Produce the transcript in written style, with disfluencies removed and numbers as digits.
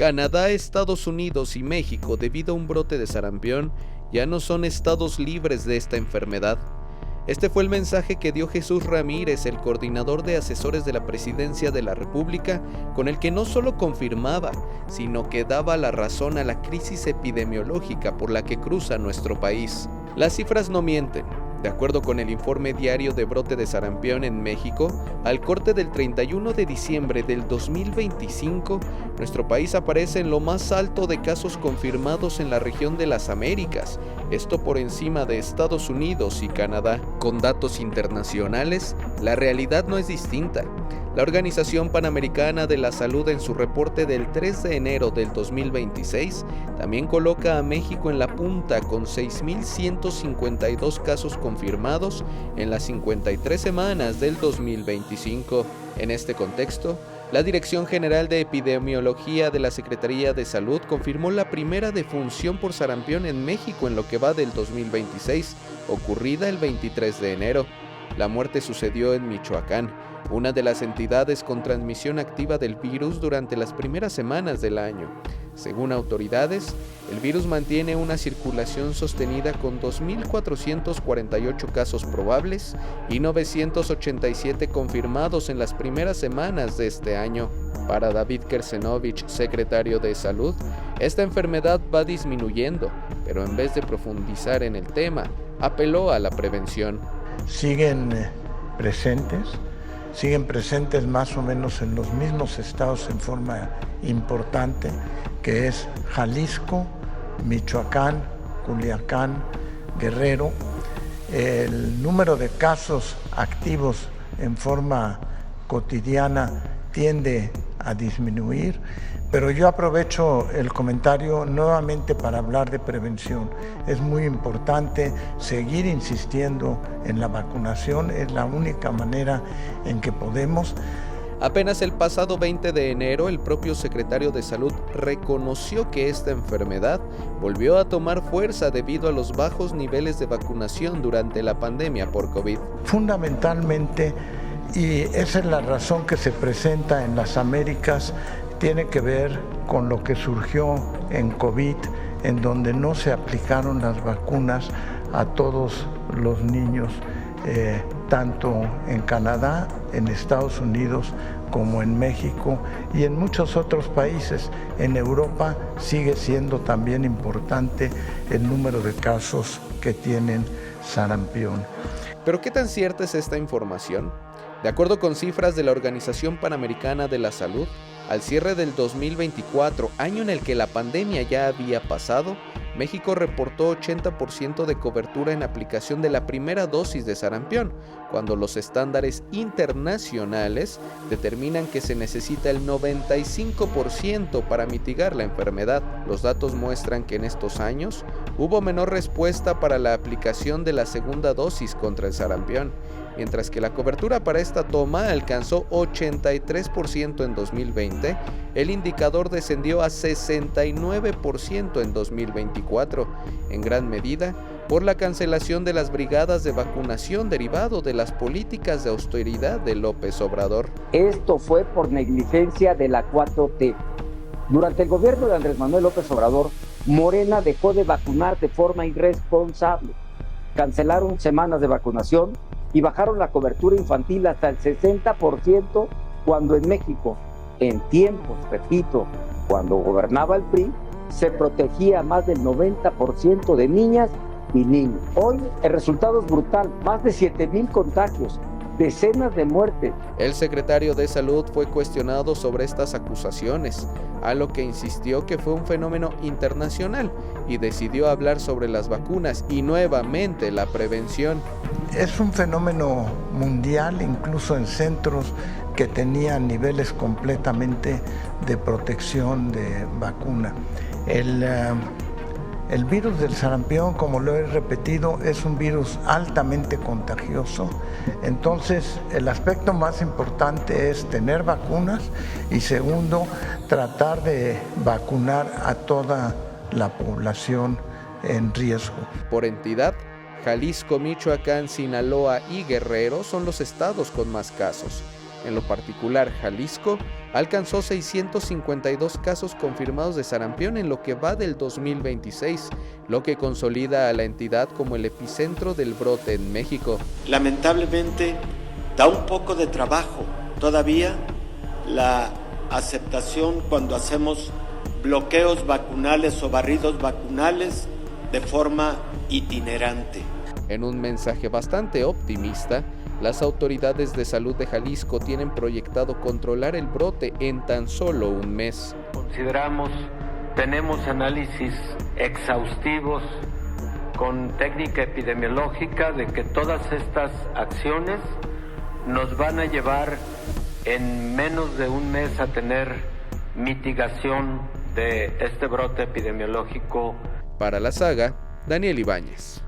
Canadá, Estados Unidos y México, debido a un brote de sarampión, ya no son estados libres de esta enfermedad. Este fue el mensaje que dio Jesús Ramírez, el coordinador de asesores de la Presidencia de la República, con el que no solo confirmaba, sino que daba la razón a la crisis epidemiológica por la que cruza nuestro país. Las cifras no mienten. De acuerdo con el informe diario de brote de sarampión en México, al corte del 31 de diciembre del 2025, nuestro país aparece en lo más alto de casos confirmados en la región de las Américas, esto por encima de Estados Unidos y Canadá. Con datos internacionales, la realidad no es distinta. La Organización Panamericana de la Salud, en su reporte del 3 de enero del 2026, también coloca a México en la punta con 6.152 casos confirmados en las 53 semanas del 2025. En este contexto, la Dirección General de Epidemiología de la Secretaría de Salud confirmó la primera defunción por sarampión en México en lo que va del 2026, ocurrida el 23 de enero. La muerte sucedió en Michoacán, una de las entidades con transmisión activa del virus durante las primeras semanas del año. Según autoridades, el virus mantiene una circulación sostenida con 2.448 casos probables y 987 confirmados en las primeras semanas de este año. Para David Kersenovich, secretario de Salud, esta enfermedad va disminuyendo, pero en vez de profundizar en el tema, apeló a la prevención. Siguen presentes más o menos en los mismos estados en forma importante, que es Jalisco, Michoacán, Culiacán, Guerrero. El número de casos activos en forma cotidiana tiende a disminuir, pero yo aprovecho el comentario nuevamente para hablar de prevención. Es muy importante seguir insistiendo en la vacunación, es la única manera en que podemos. Apenas el pasado 20 de enero, el propio secretario de Salud reconoció que esta enfermedad volvió a tomar fuerza debido a los bajos niveles de vacunación durante la pandemia por COVID. Fundamentalmente, y esa es la razón que se presenta en las Américas, tiene que ver con lo que surgió en COVID, en donde no se aplicaron las vacunas a todos los niños, tanto en Canadá, en Estados Unidos, como en México y en muchos otros países. En Europa sigue siendo también importante el número de casos que tienen sarampión. ¿Pero qué tan cierta es esta información? De acuerdo con cifras de la Organización Panamericana de la Salud, al cierre del 2024, año en el que la pandemia ya había pasado, México reportó 80% de cobertura en aplicación de la primera dosis de sarampión, cuando los estándares internacionales determinan que se necesita el 95% para mitigar la enfermedad. Los datos muestran que en estos años hubo menor respuesta para la aplicación de la segunda dosis contra el sarampión, mientras que la cobertura para esta toma alcanzó 83% en 2020, el indicador descendió a 69% en 2024, en gran medida por la cancelación de las brigadas de vacunación derivado de las políticas de austeridad de López Obrador. Esto fue por negligencia de la 4T. Durante el gobierno de Andrés Manuel López Obrador, Morena dejó de vacunar de forma irresponsable. Cancelaron semanas de vacunación y bajaron la cobertura infantil hasta el 60%, cuando en México, en tiempos, repito, cuando gobernaba el PRI, se protegía más del 90% de niñas y niños. Hoy el resultado es brutal, más de 7,000 contagios, decenas de muertes. El secretario de Salud fue cuestionado sobre estas acusaciones, a lo que insistió que fue un fenómeno internacional y decidió hablar sobre las vacunas y nuevamente la prevención. Es un fenómeno mundial, incluso en centros que tenían niveles completamente de protección de vacuna. El virus del sarampión, como lo he repetido, es un virus altamente contagioso. Entonces, el aspecto más importante es tener vacunas y segundo, tratar de vacunar a toda la población en riesgo. Por entidad, Jalisco, Michoacán, Sinaloa y Guerrero son los estados con más casos. En lo particular, Jalisco alcanzó 652 casos confirmados de sarampión en lo que va del 2026, lo que consolida a la entidad como el epicentro del brote en México. Lamentablemente, da un poco de trabajo todavía la aceptación cuando hacemos bloqueos vacunales o barridos vacunales de forma itinerante. En un mensaje bastante optimista, las autoridades de salud de Jalisco tienen proyectado controlar el brote en tan solo un mes. Tenemos análisis exhaustivos con técnica epidemiológica de que todas estas acciones nos van a llevar en menos de un mes a tener mitigación de este brote epidemiológico. Para La Saga, Daniel Ibáñez.